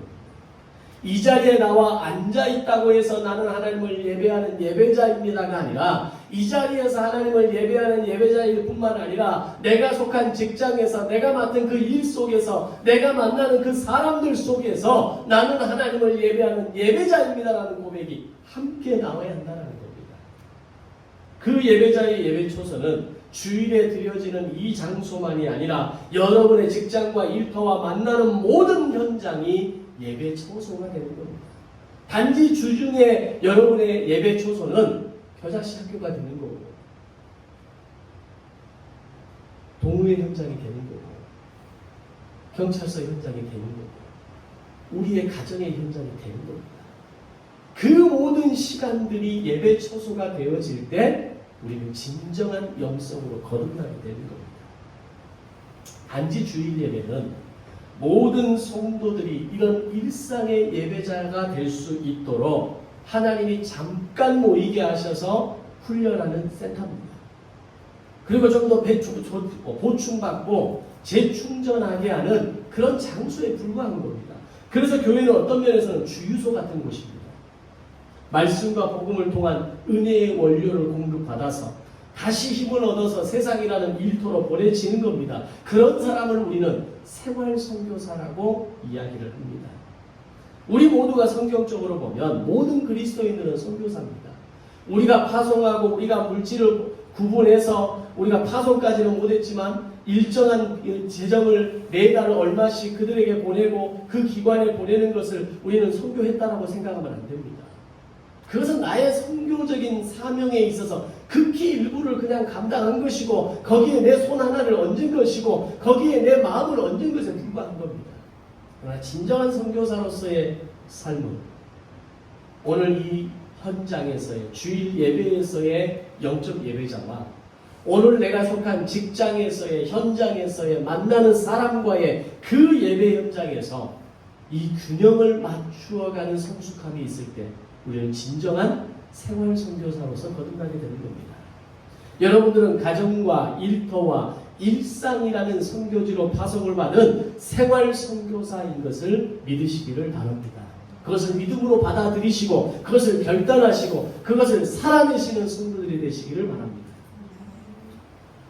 이 자리에 나와 앉아있다고 해서 나는 하나님을 예배하는 예배자입니다가 아니라 이 자리에서 하나님을 예배하는 예배자일 뿐만 아니라 내가 속한 직장에서 내가 맡은 그 일 속에서 내가 만나는 그 사람들 속에서 나는 하나님을 예배하는 예배자입니다라는 고백이 함께 나와야 한다는 겁니다. 그 예배자의 예배 초서는 주일에 드려지는 이 장소만이 아니라 여러분의 직장과 일터와 만나는 모든 현장이 예배 초소가 되는 겁니다. 단지 주중에 여러분의 예배 초소는 겨자씨 학교가 되는 거고 동호회 현장이 되는 거고 경찰서 현장이 되는 거고 우리의 가정의 현장이 되는 겁니다. 그 모든 시간들이 예배 초소가 되어질 때 우리는 진정한 영성으로 거듭나게 되는 겁니다. 단지 주일 예배는 모든 성도들이 이런 일상의 예배자가 될 수 있도록 하나님이 잠깐 모이게 하셔서 훈련하는 센터입니다. 그리고 좀 더 보충받고 재충전하게 하는 그런 장소에 불과한 겁니다. 그래서 교회는 어떤 면에서는 주유소 같은 곳입니다. 말씀과 복음을 통한 은혜의 원료를 공급받아서 다시 힘을 얻어서 세상이라는 일터로 보내지는 겁니다. 그런 사람을 우리는 생활선교사라고 이야기를 합니다. 우리 모두가 성경적으로 보면 모든 그리스도인들은 선교사입니다. 우리가 파송하고 우리가 물질을 구분해서 우리가 파송까지는 못했지만 일정한 재정을 매달 얼마씩 그들에게 보내고 그 기관에 보내는 것을 우리는 선교했다라고 생각하면 안 됩니다. 그것은 나의 선교적인 사명에 있어서 극히 일부를 그냥 감당한 것이고 거기에 내 손 하나를 얹은 것이고 거기에 내 마음을 얹은 것에 불과한 겁니다. 그러나 진정한 선교사로서의 삶은 오늘 이 현장에서의 주일 예배에서의 영적 예배자와 오늘 내가 속한 직장에서의 현장에서의 만나는 사람과의 그 예배 현장에서 이 균형을 맞추어가는 성숙함이 있을 때 우리는 진정한 생활 선교사로서 거듭나게 되는 겁니다. 여러분들은 가정과 일터와 일상이라는 선교지로 파송을 받은 생활 선교사인 것을 믿으시기를 바랍니다. 그것을 믿음으로 받아들이시고 그것을 결단하시고 그것을 살아내시는 성도들이 되시기를 바랍니다.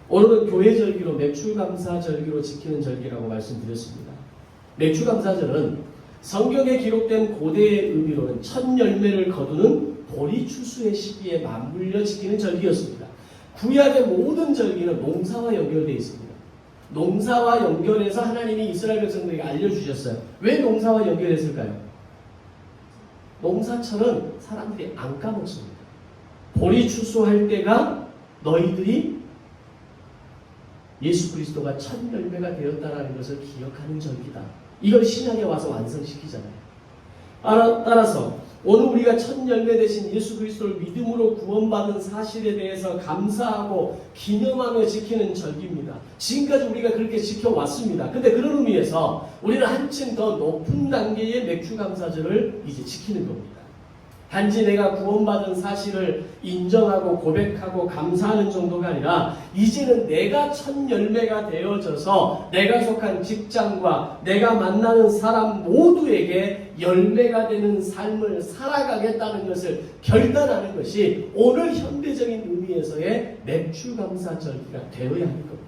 오늘은 교회절기로 맥주감사절기로 지키는 절기라고 말씀드렸습니다. 맥주감사절은 성경에 기록된 고대의 의미로는 첫 열매를 거두는 보리 추수의 시기에 맞물려 지키는 절기였습니다. 구약의 모든 절기는 농사와 연결되어 있습니다. 농사와 연결해서 하나님이 이스라엘 백성들에게 알려주셨어요. 왜 농사와 연결했을까요? 농사철은 사람들이 안 까먹습니다. 보리 추수할 때가 너희들이 예수 그리스도가 첫 열매가 되었다는 것을 기억하는 절기다. 이걸 신약에 와서 완성시키잖아요. 따라서 오늘 우리가 첫 열매 되신 예수 그리스도를 믿음으로 구원받은 사실에 대해서 감사하고 기념하며 지키는 절기입니다. 지금까지 우리가 그렇게 지켜왔습니다. 근데 그런 의미에서 우리는 한층 더 높은 단계의 맥주 감사절을 이제 지키는 겁니다. 단지 내가 구원받은 사실을 인정하고 고백하고 감사하는 정도가 아니라 이제는 내가 첫 열매가 되어져서 내가 속한 직장과 내가 만나는 사람 모두에게 열매가 되는 삶을 살아가겠다는 것을 결단하는 것이 오늘 현대적인 의미에서의 맥주감사절기가 되어야 하는 겁니다.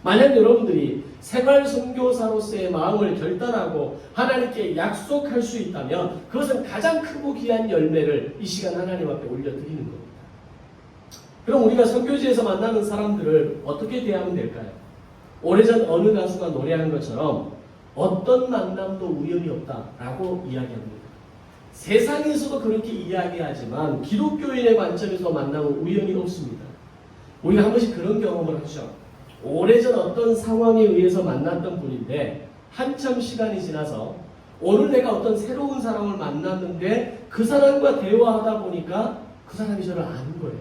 만약 여러분들이 생활 선교사로서의 마음을 결단하고 하나님께 약속할 수 있다면 그것은 가장 크고 귀한 열매를 이 시간 하나님 앞에 올려드리는 겁니다. 그럼 우리가 선교지에서 만나는 사람들을 어떻게 대하면 될까요? 오래전 어느 가수가 노래한 것처럼 어떤 만남도 우연이 없다라고 이야기합니다. 세상에서도 그렇게 이야기하지만 기독교인의 관점에서 만남은 우연이 없습니다. 우리가 한 번씩 그런 경험을 하죠. 오래전 어떤 상황에 의해서 만났던 분인데 한참 시간이 지나서 오늘 내가 어떤 새로운 사람을 만났는데 그 사람과 대화하다 보니까 그 사람이 저를 아는 거예요.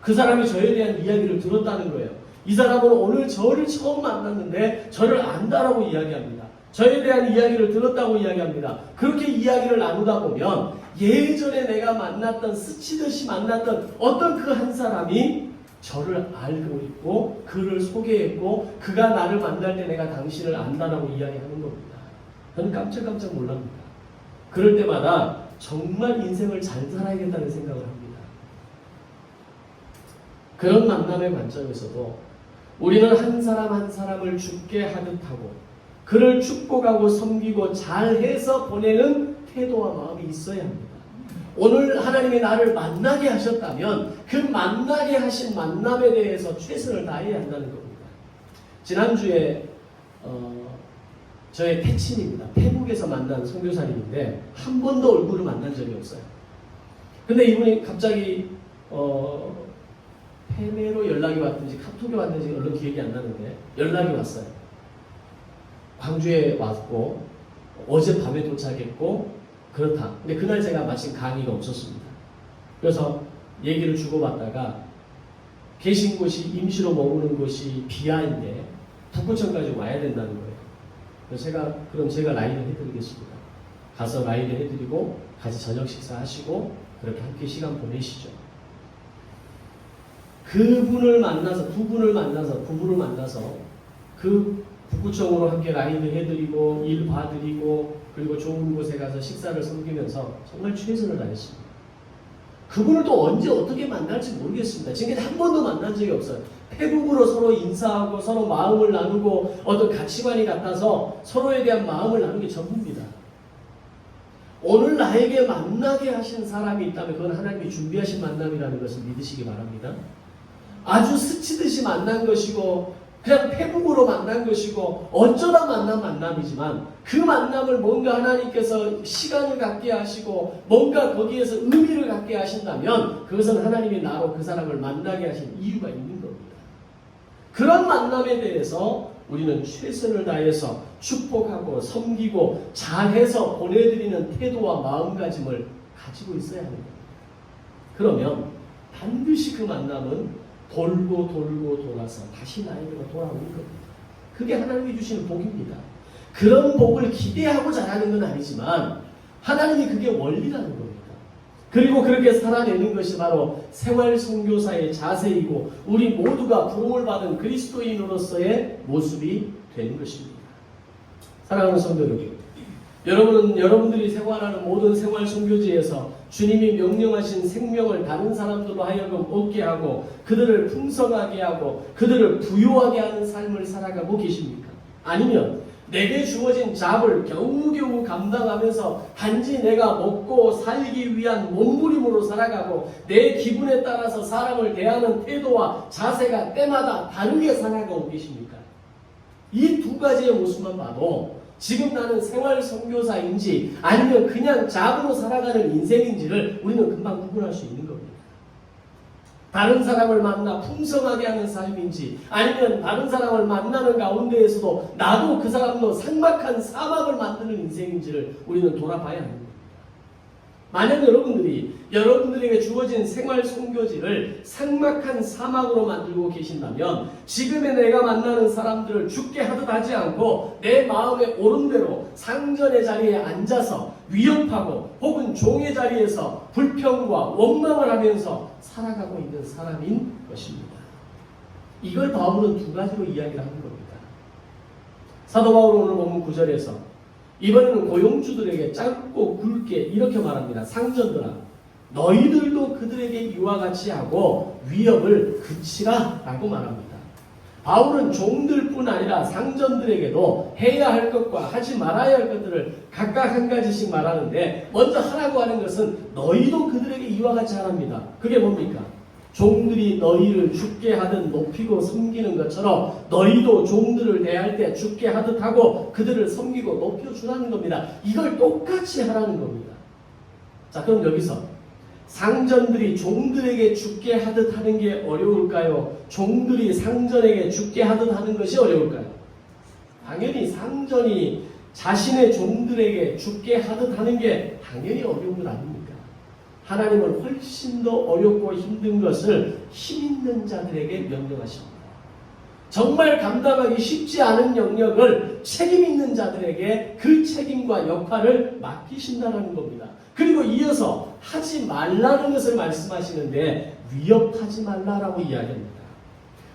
그 사람이 저에 대한 이야기를 들었다는 거예요. 이 사람은 오늘 저를 처음 만났는데 저를 안다라고 이야기합니다. 저에 대한 이야기를 들었다고 이야기합니다. 그렇게 이야기를 나누다 보면 예전에 내가 만났던 스치듯이 만났던 어떤 그 한 사람이 저를 알고 있고 그를 소개했고 그가 나를 만날 때 내가 당신을 안다라고 이야기하는 겁니다. 저는 깜짝깜짝 놀랍니다. 그럴 때마다 정말 인생을 잘 살아야겠다는 생각을 합니다. 그런 만남의 관점에서도 우리는 한 사람 한 사람을 죽게 하듯 하고 그를 축복하고 섬기고 잘해서 보내는 태도와 마음이 있어야 합니다. 오늘 하나님이 나를 만나게 하셨다면 그 만나게 하신 만남에 대해서 최선을 다해야 한다는 겁니다. 지난주에 저의 패친입니다. 태국에서 만난 선교사님인데 한 번도 얼굴을 만난 적이 없어요. 근데 이분이 갑자기 페메로 연락이 왔든지 카톡이 왔는지 얼른 기억이 안 나는데 연락이 왔어요. 광주에 왔고 어젯밤에 도착했고 그렇다. 근데 그날 제가 마침 강의가 없었습니다. 그래서 얘기를 주고받다가 계신 곳이 임시로 머무는 곳이 비하인데 북구청까지 와야 된다는 거예요. 그래서 그럼 제가 라이드 해드리겠습니다. 가서 라이드 해드리고 같이 저녁 식사하시고 그렇게 함께 시간 보내시죠. 그분을 만나서 부부를 만나서 그 북구청으로 함께 라이드 해드리고 일 봐드리고 그리고 좋은 곳에 가서 식사를 섬기면서 정말 최선을 다했습니다. 그분을 또 언제 어떻게 만날지 모르겠습니다. 지금까지 한 번도 만난 적이 없어요. 태국으로 서로 인사하고 서로 마음을 나누고 어떤 가치관이 같아서 서로에 대한 마음을 나누는 게 전부입니다. 오늘 나에게 만나게 하신 사람이 있다면 그건 하나님이 준비하신 만남이라는 것을 믿으시기 바랍니다. 아주 스치듯이 만난 것이고 그냥 페북으로 만난 것이고 어쩌다 만난 만남이지만 그 만남을 뭔가 하나님께서 시간을 갖게 하시고 뭔가 거기에서 의미를 갖게 하신다면 그것은 하나님이 나로 그 사람을 만나게 하신 이유가 있는 겁니다. 그런 만남에 대해서 우리는 최선을 다해서 축복하고 섬기고 잘해서 보내드리는 태도와 마음가짐을 가지고 있어야 합니다. 그러면 반드시 그 만남은 돌고 돌아서 다시 나에게로 돌아오는 겁니다. 그게 하나님이 주시는 복입니다. 그런 복을 기대하고 자라는 건 아니지만 하나님이 그게 원리라는 겁니다. 그리고 그렇게 살아내는 것이 바로 생활 선교사의 자세이고 우리 모두가 부름을 받은 그리스도인으로서의 모습이 되는 것입니다. 사랑하는 성도 여러분, 여러분들이 생활하는 모든 생활 선교지에서 주님이 명령하신 생명을 다른 사람들로 하여금 얻게 하고 그들을 풍성하게 하고 그들을 부유하게 하는 삶을 살아가고 계십니까? 아니면 내게 주어진 잡을 겨우겨우 감당하면서 단지 내가 먹고 살기 위한 몸부림으로 살아가고 내 기분에 따라서 사람을 대하는 태도와 자세가 때마다 다르게 살아가고 계십니까? 이 두 가지의 모습만 봐도 지금 나는 생활 선교사인지 아니면 그냥 잡으로 살아가는 인생인지를 우리는 금방 구분할 수 있는 겁니다. 다른 사람을 만나 풍성하게 하는 삶인지 아니면 다른 사람을 만나는 가운데에서도 나도 그 사람도 삭막한 사막을 만드는 인생인지를 우리는 돌아봐야 합니다. 만약 여러분들에게 주어진 생활 선교지를 삭막한 사막으로 만들고 계신다면 지금의 내가 만나는 사람들을 죽게 하듯 하지 않고 내 마음에 오른 대로 상전의 자리에 앉아서 위협하고 혹은 종의 자리에서 불평과 원망을 하면서 살아가고 있는 사람인 것입니다. 이걸 바울은 두 가지로 이야기를 하는 겁니다. 사도 바울은 오늘 본문 9절에서 이번에는 고용주들에게 짧고 굵게 이렇게 말합니다. 상전들아, 너희들도 그들에게 이와 같이 하고 위협을 그치라 라고 말합니다. 바울은 종들뿐 아니라 상전들에게도 해야 할 것과 하지 말아야 할 것들을 각각 한 가지씩 말하는데 먼저 하라고 하는 것은 너희도 그들에게 이와 같이 하랍니다. 그게 뭡니까? 종들이 너희를 죽게 하듯 높이고 섬기는 것처럼 너희도 종들을 대할 때 죽게 하듯 하고 그들을 섬기고 높여주라는 겁니다. 이걸 똑같이 하라는 겁니다. 자, 그럼 여기서 상전들이 종들에게 죽게 하듯 하는 게 어려울까요? 종들이 상전에게 죽게 하듯 하는 것이 어려울까요? 당연히 상전이 자신의 종들에게 죽게 하듯 하는 게 당연히 어려운 것 아닙니까? 하나님은 훨씬 더 어렵고 힘든 것을 힘 있는 자들에게 명령하십니다. 정말 감당하기 쉽지 않은 영역을 책임 있는 자들에게 그 책임과 역할을 맡기신다는 겁니다. 그리고 이어서 하지 말라는 것을 말씀하시는데 위협하지 말라라고 이야기합니다.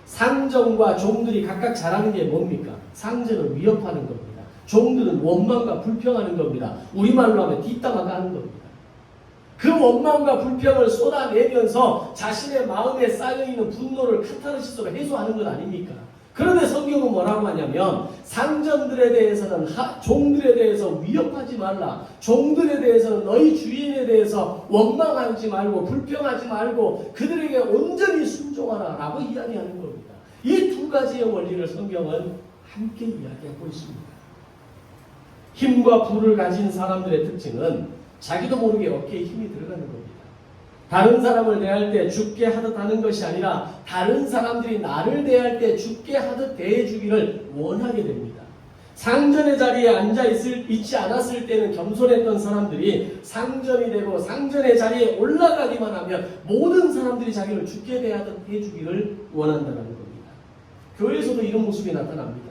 상전과 종들이 각각 잘하는 게 뭡니까? 상전은 위협하는 겁니다. 종들은 원망과 불평하는 겁니다. 우리말로 하면 뒷담화 까는 겁니다. 그 원망과 불평을 쏟아내면서 자신의 마음에 쌓여있는 분노를 카타르시스로 해소하는 것 아닙니까? 그런데 성경은 뭐라고 하냐면 상전들에 대해서는 종들에 대해서 위협하지 말라. 종들에 대해서는 너희 주인에 대해서 원망하지 말고 불평하지 말고 그들에게 온전히 순종하라 라고 이야기하는 겁니다. 이 두 가지의 원리를 성경은 함께 이야기하고 있습니다. 힘과 부를 가진 사람들의 특징은 자기도 모르게 어깨에 힘이 들어가는 겁니다. 다른 사람을 대할 때 죽게 하듯 하는 것이 아니라 다른 사람들이 나를 대할 때 죽게 하듯 대해주기를 원하게 됩니다. 상전의 자리에 있지 않았을 때는 겸손했던 사람들이 상전이 되고 상전의 자리에 올라가기만 하면 모든 사람들이 자기를 죽게 대하듯 해주기를 원한다는 겁니다. 교회에서도 이런 모습이 나타납니다.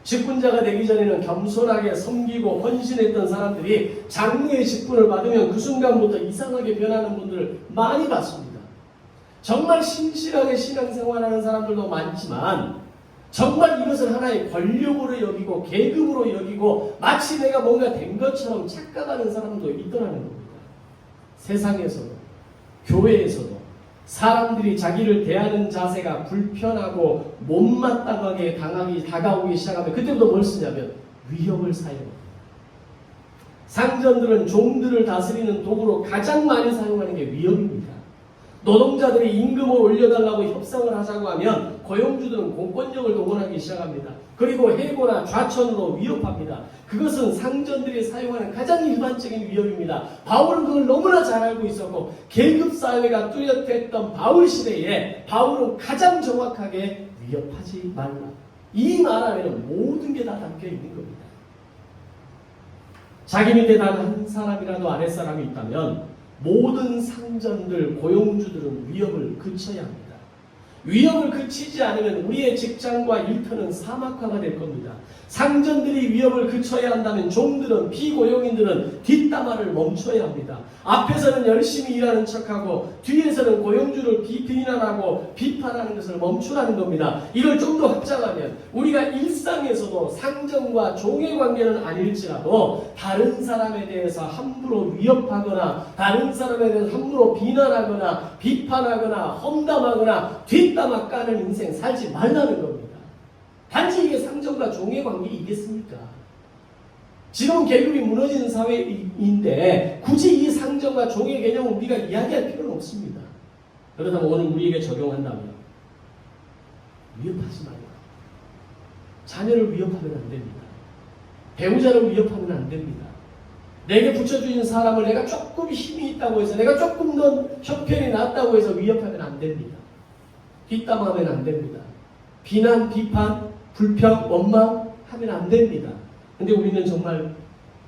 직분자가 되기 전에는 겸손하게 섬기고 헌신했던 사람들이 장로의 직분을 받으면 그 순간부터 이상하게 변하는 분들을 많이 봤습니다. 정말 신실하게 신앙생활하는 사람들도 많지만 정말 이것을 하나의 권력으로 여기고 계급으로 여기고 마치 내가 뭔가 된 것처럼 착각하는 사람도 있더라는 겁니다. 세상에서도 교회에서도 사람들이 자기를 대하는 자세가 불편하고 못마땅하게 다가오기 시작하면 그때부터 뭘 쓰냐면 위협을 사용합니다. 상전들은 종들을 다스리는 도구로 가장 많이 사용하는 게 위협입니다. 노동자들이 임금을 올려달라고 협상을 하자고 하면 고용주들은 공권력을 동원하기 시작합니다. 그리고 해고나 좌천으로 위협합니다. 그것은 상전들이 사용하는 가장 일반적인 위협입니다. 바울은 그걸 너무나 잘 알고 있었고 계급사회가 뚜렷했던 바울 시대에 바울은 가장 정확하게 위협하지 말라. 이 말 안에는 모든 게 다 담겨 있는 겁니다. 자기 밑에 단 한 사람이라도 아랫사람이 있다면 모든 상전들, 고용주들은 위협을 그쳐야 합니다. 위협을 그치지 않으면 우리의 직장과 일터는 사막화가 될 겁니다. 상전들이 위협을 그쳐야 한다면 종들은, 피고용인들은 뒷담화를 멈춰야 합니다. 앞에서는 열심히 일하는 척하고 뒤에서는 고용주를 비난하고 비판하는 것을 멈추라는 겁니다. 이걸 좀 더 확장하면 우리가 일상에서도 상전과 종의 관계는 아닐지라도 다른 사람에 대해서 함부로 위협하거나 다른 사람에 대해서 함부로 비난하거나 비판하거나 험담하거나 뒷담화 까는 인생 살지 말라는 겁니다. 단지 이게 상정과 종의 관계이겠습니까? 지금 계급이 무너지는 사회인데 굳이 이 상정과 종의 개념을 우리가 이야기할 필요는 없습니다. 그러다가 오늘 우리에게 적용한다면 위협하지 말라. 자녀를 위협하면 안 됩니다. 배우자를 위협하면 안 됩니다. 내게 붙여주신 사람을 내가 조금 힘이 있다고 해서 내가 조금 더 형편이 낫다고 해서 위협하면 안 됩니다. 뒷담화하면 안 됩니다. 비난, 비판, 불평, 원망하면 안 됩니다. 근데 우리는 정말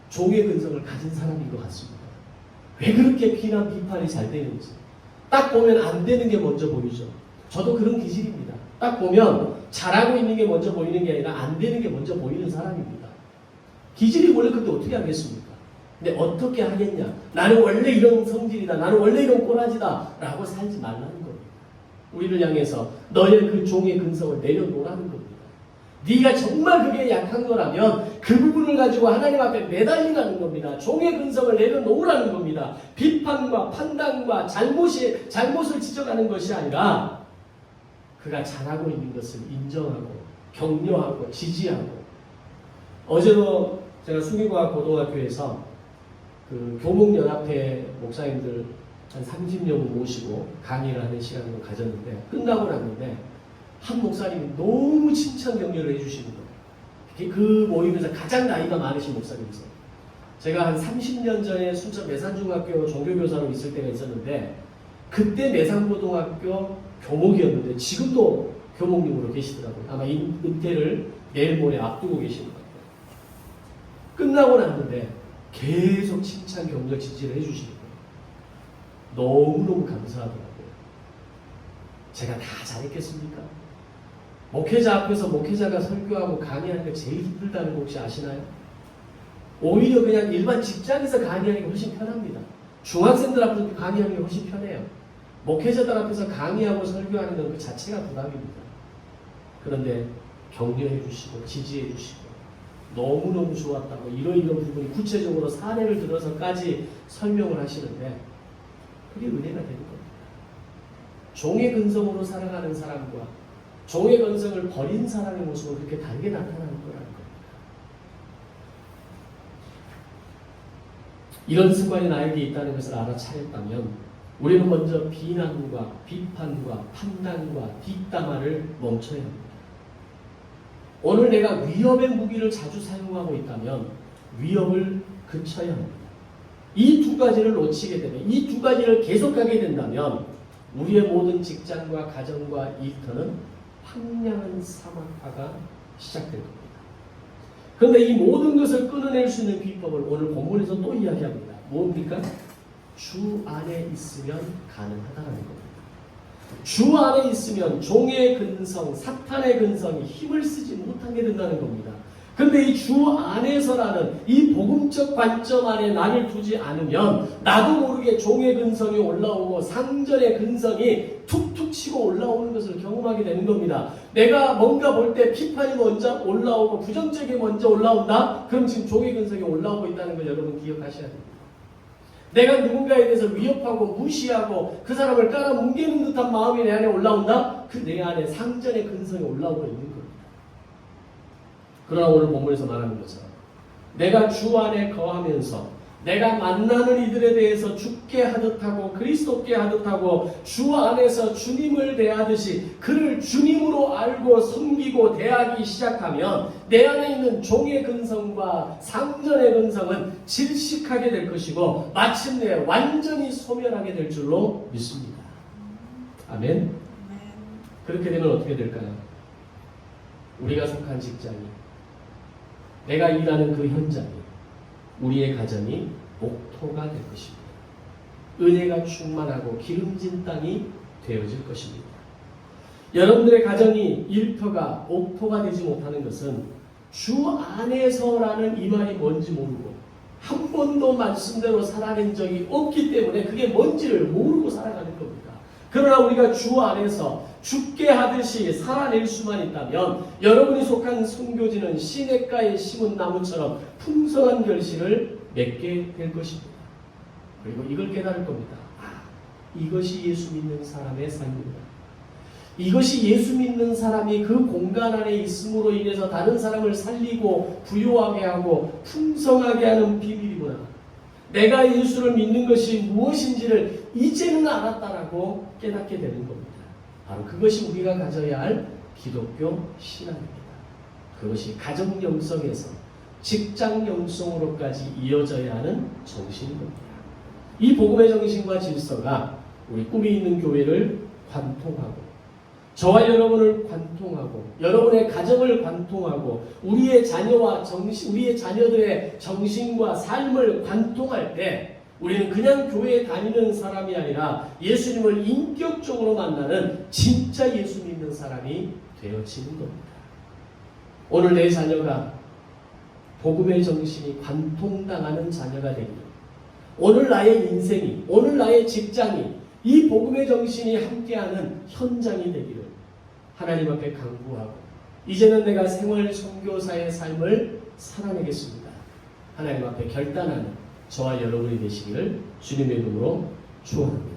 종의 근성을 가진 사람인 것 같습니다. 왜 그렇게 비난, 비판이 잘 되는지 딱 보면 안 되는 게 먼저 보이죠. 저도 그런 기질입니다. 딱 보면 잘하고 있는 게 먼저 보이는 게 아니라 안 되는 게 먼저 보이는 사람입니다. 기질이 원래 그때 어떻게 하겠습니까? 근데 어떻게 하겠냐? 나는 원래 이런 성질이다. 나는 원래 이런 꼬라지다. 라고 살지 말라는 겁니다. 우리를 향해서 너의 그 종의 근성을 내려놓으라는 겁니다. 네가 정말 그게 약한 거라면 그 부분을 가지고 하나님 앞에 매달리라는 겁니다. 종의 근성을 내려놓으라는 겁니다. 비판과 판단과 잘못을 지적하는 것이 아니라 그가 잘하고 있는 것을 인정하고 격려하고 지지하고. 어제도 제가 수미과학 고등학교에서 그 교목연합회 목사님들 한 30명 모시고 강의를 하는 시간을 가졌는데 끝나고 났는데 한 목사님이 너무 칭찬 격려를 해주시는 거예요. 그 모임에서 가장 나이가 많으신 목사님이세요. 제가 한 30년 전에 순천 매산중학교 종교교사로 있을 때가 있었는데 그때 매산고등학교 교목이었는데 지금도 교목님으로 계시더라고요. 아마 은퇴를 내일 모레 앞두고 계시는 것 같아요. 끝나고 났는데 계속 칭찬 격려 지지를 해주시는 거예요. 너무너무 감사하더라고요. 제가 다 잘했겠습니까? 목회자 앞에서 목회자가 설교하고 강의하는 게 제일 힘들다는 거 혹시 아시나요? 오히려 그냥 일반 직장에서 강의하는 게 훨씬 편합니다. 중학생들 앞에서 강의하는 게 훨씬 편해요. 목회자들 앞에서 강의하고 설교하는 건 그 자체가 부담입니다. 그런데 격려해 주시고 지지해 주시고 너무너무 좋았다고 이런 부분이 구체적으로 사례를 들어서까지 설명을 하시는데 그게 은혜가 되는 겁니다. 종의 근성으로 살아가는 사람과 종의 근성을 버린 사람의 모습은 그렇게 다르게 나타나는 거라는 겁니다. 이런 습관이 나에게 있다는 것을 알아차렸다면 우리는 먼저 비난과 비판과 판단과 뒷담화를 멈춰야 합니다. 오늘 내가 위협의 무기를 자주 사용하고 있다면 위협을 그쳐야 합니다. 이 두 가지를 놓치게 되면, 이 두 가지를 계속하게 된다면 우리의 모든 직장과 가정과 일터는 황량한 사막화가 시작될 겁니다. 그런데 이 모든 것을 끊어낼 수 있는 비법을 오늘 본문에서 또 이야기합니다. 뭡니까? 주 안에 있으면 가능하다는 겁니다. 주 안에 있으면 종의 근성, 사탄의 근성이 힘을 쓰지 못하게 된다는 겁니다. 그런데 이 주 안에서라는 이 복음적 관점 안에 나를 두지 않으면 나도 모르게 종의 근성이 올라오고 상전의 근성이 툭툭 치고 올라오는 것을 경험하게 되는 겁니다. 내가 뭔가 볼 때 비판이 먼저 올라오고 부정적이 먼저 올라온다? 그럼 지금 종의 근성이 올라오고 있다는 걸 여러분 기억하셔야 됩니다. 내가 누군가에 대해서 위협하고 무시하고 그 사람을 깔아뭉개는 듯한 마음이 내 안에 올라온다? 그 내 안에 상전의 근성이 올라오고 있는 겁니다. 그러나 오늘 본문에서 말하는 것처럼 내가 주 안에 거하면서 내가 만나는 이들에 대해서 죽게 하듯하고 그리스도께 하듯하고 주 안에서 주님을 대하듯이 그를 주님으로 알고 섬기고 대하기 시작하면 내 안에 있는 종의 근성과 상전의 근성은 질식하게 될 것이고 마침내 완전히 소멸하게 될 줄로 믿습니다. 아멘. 그렇게 되면 어떻게 될까요? 우리가 속한 직장이, 내가 일하는 그 현장이, 우리의 가정이 옥토가 될 것입니다. 은혜가 충만하고 기름진 땅이 되어질 것입니다. 여러분들의 가정이 일터가 옥토가 되지 못하는 것은 주 안에서라는 이 말이 뭔지 모르고 한 번도 말씀대로 살아낸 적이 없기 때문에 그게 뭔지를 모르고 살아가는 겁니다. 그러나 우리가 주 안에서 죽게 하듯이 살아낼 수만 있다면 여러분이 속한 선교지는 시냇가에 심은 나무처럼 풍성한 결실을 맺게 될 것입니다. 그리고 이걸 깨달을 겁니다. 이것이 예수 믿는 사람의 삶입니다. 이것이 예수 믿는 사람이 그 공간 안에 있음으로 인해서 다른 사람을 살리고 부유하게 하고 풍성하게 하는 비밀이구나. 내가 예수를 믿는 것이 무엇인지를 이제는 알았다라고 깨닫게 되는 겁니다. 바로 그것이 우리가 가져야 할 기독교 신앙입니다. 그것이 가정 영성에서 직장 영성으로까지 이어져야 하는 정신인 겁니다. 이 복음의 정신과 질서가 우리 꿈이 있는 교회를 관통하고 저와 여러분을 관통하고 여러분의 가정을 관통하고 우리의 자녀와 우리의 자녀들의 정신과 삶을 관통할 때 우리는 그냥 교회에 다니는 사람이 아니라 예수님을 인격적으로 만나는 진짜 예수 믿는 사람이 되어지는 겁니다. 오늘 내 자녀가 복음의 정신이 관통당하는 자녀가 되기를, 오늘 나의 인생이, 오늘 나의 직장이 이 복음의 정신이 함께하는 현장이 되기를 하나님 앞에 간구하고 이제는 내가 생활 선교사의 삶을 살아내겠습니다. 하나님 앞에 결단하는 저와 여러분이 되시기를 주님의 이름으로 축원합니다.